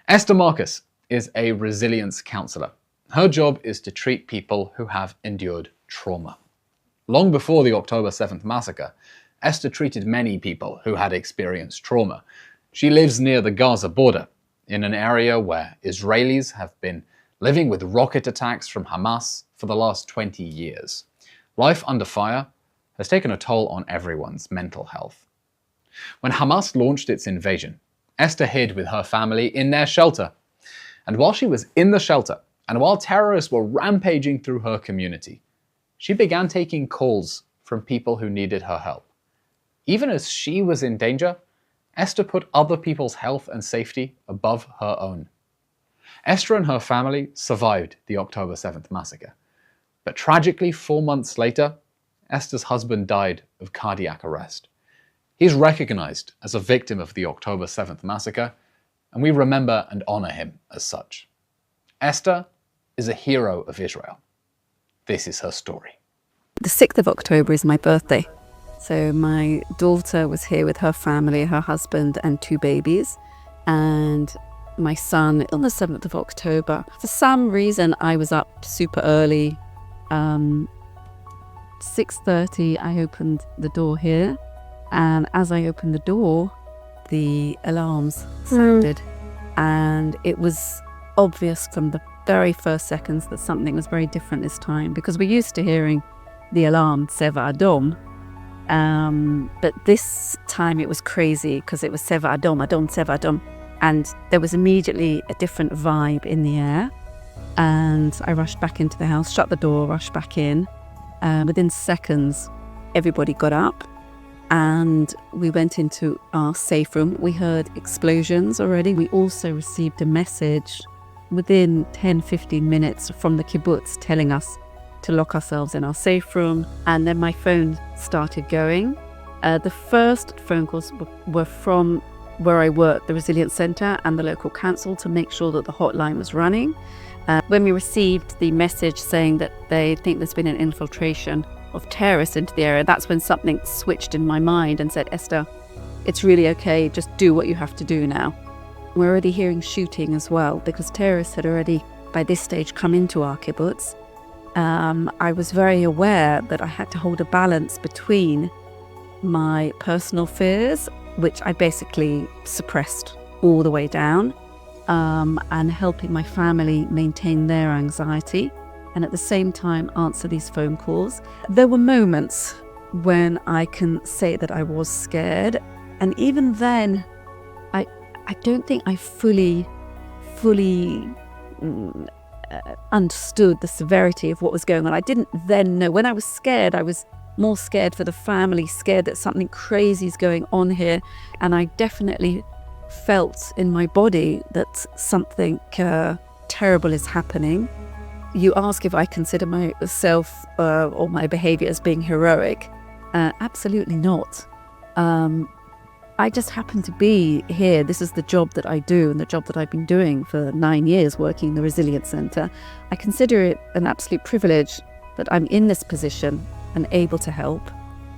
Esther Marcus is a resilience counsellor. Her job is to treat people who have endured trauma. Long before the October 7th massacre, Esther treated many people who had experienced trauma. She lives near the Gaza border, in an area where Israelis have been living with rocket attacks from Hamas for the last 20 years. Life under fire has taken a toll on everyone's mental health. When Hamas launched its invasion, Esther hid with her family in their shelter. And while she was in the shelter, and while terrorists were rampaging through her community, she began taking calls from people who needed her help. Even as she was in danger, Esther put other people's health and safety above her own. Esther and her family survived the October 7th massacre. But tragically, 4 months later, Esther's husband died of cardiac arrest. He's recognized as a victim of the October 7th massacre, and we remember and honor him as such. Esther is a hero of Israel. This is her story. The 6th of October is my birthday. So my daughter was here with her family, her husband and 2 babies, and my son on the 7th of October. For some reason, I was up super early. 6:30, I opened the door here, and as I opened the door, the alarms sounded, and it was obvious from the very first seconds that something was very different this time, because we're used to hearing the alarm Seva Adom, but this time it was crazy because it was Seva Adom, Adom, Seva Adom, and there was immediately a different vibe in the air. And I rushed back into the house, shut the door, rushed back in. Within seconds, everybody got up and we went into our safe room. We heard explosions already. We also received a message within 10-15 minutes from the kibbutz telling us to lock ourselves in our safe room. And then my phone started going. The first phone calls were from where I work, the Resilience Centre and the local council, to make sure that the hotline was running. When we received the message saying that they think there's been an infiltration of terrorists into the area, that's when something switched in my mind and said, Esther, it's really okay, just do what you have to do now. We're already hearing shooting as well, because terrorists had already, by this stage, come into our kibbutz. I was very aware that I had to hold a balance between my personal fears, which I basically suppressed all the way down, and helping my family maintain their anxiety, and at the same time answer these phone calls. There were moments when I can say that I was scared, and even then I don't think I fully understood the severity of what was going on. I didn't then know. When I was scared, I was more scared for the family, scared that something crazy is going on here, and I definitely felt in my body that something terrible is happening. You ask if I consider myself or my behavior as being heroic. Absolutely not. I just happen to be here. This is the job that I do and the job that I've been doing for 9 years, working in the Resilience Centre. I consider it an absolute privilege that I'm in this position and able to help.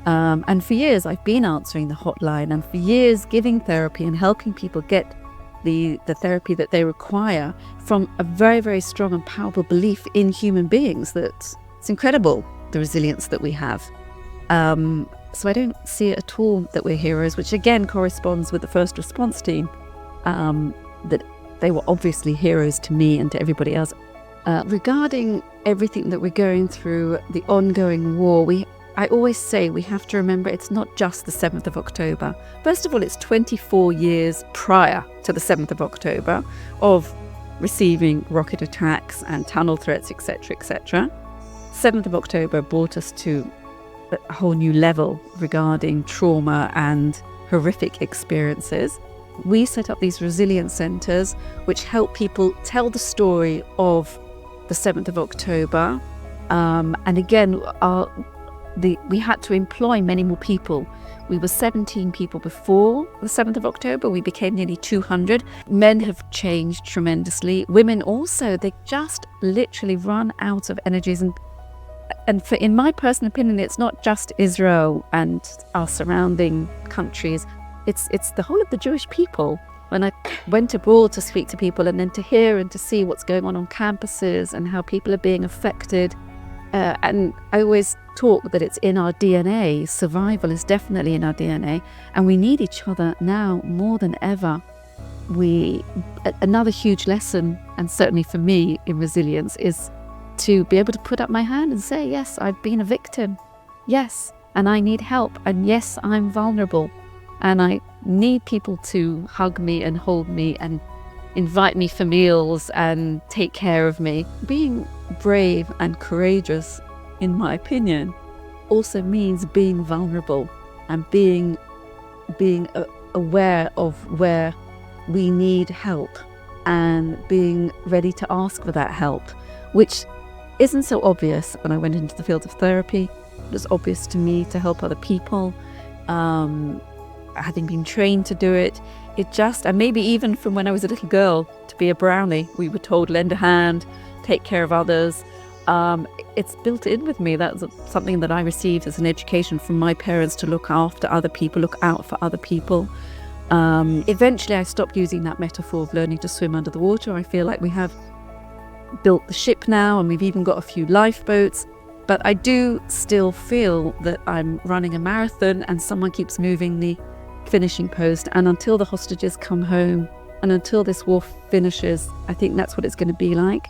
And for years I've been answering the hotline, and for years giving therapy and helping people get the therapy that they require from a very, very strong and powerful belief in human beings that it's incredible, the resilience that we have. So I don't see it at all that we're heroes, which again corresponds with the first response team, that they were obviously heroes to me and to everybody else. Regarding everything that we're going through, the ongoing war, I always say we have to remember it's not just the 7th of October. First of all, it's 24 years prior to the 7th of October of receiving rocket attacks and tunnel threats, etc., etc. 7th of October brought us to a whole new level regarding trauma and horrific experiences. We set up these resilience centres which help people tell the story of the 7th of October. And again, we had to employ many more people. We were 17 people before the 7th of October. We became nearly 200. Men have changed tremendously. Women also, they just literally run out of energies. And in my personal opinion, it's not just Israel and our surrounding countries. It's the whole of the Jewish people. when I went abroad to speak to people and then to hear and to see what's going on campuses and how people are being affected. And I always talk that it's in our DNA. Survival is definitely in our DNA, and we need each other now more than ever. Another huge lesson, and certainly for me in resilience, is to be able to put up my hand and say, yes, I've been a victim. Yes, and I need help. And yes, I'm vulnerable. And I need people to hug me and hold me and invite me for meals and take care of me. Being brave and courageous, in my opinion, also means being vulnerable and being aware of where we need help and being ready to ask for that help, which isn't so obvious when I went into the field of therapy. It was obvious to me to help other people, having been trained to do it. And maybe even from when I was a little girl, to be a brownie, we were told, lend a hand, take care of others. It's built in with me. That's something that I received as an education from my parents, to look after other people, look out for other people. Eventually I stopped using that metaphor of learning to swim under the water. I feel like we have built the ship now, and we've even got a few lifeboats. But I do still feel that I'm running a marathon and someone keeps moving the finishing post. And until the hostages come home and until this war finishes, I think that's what it's going to be like.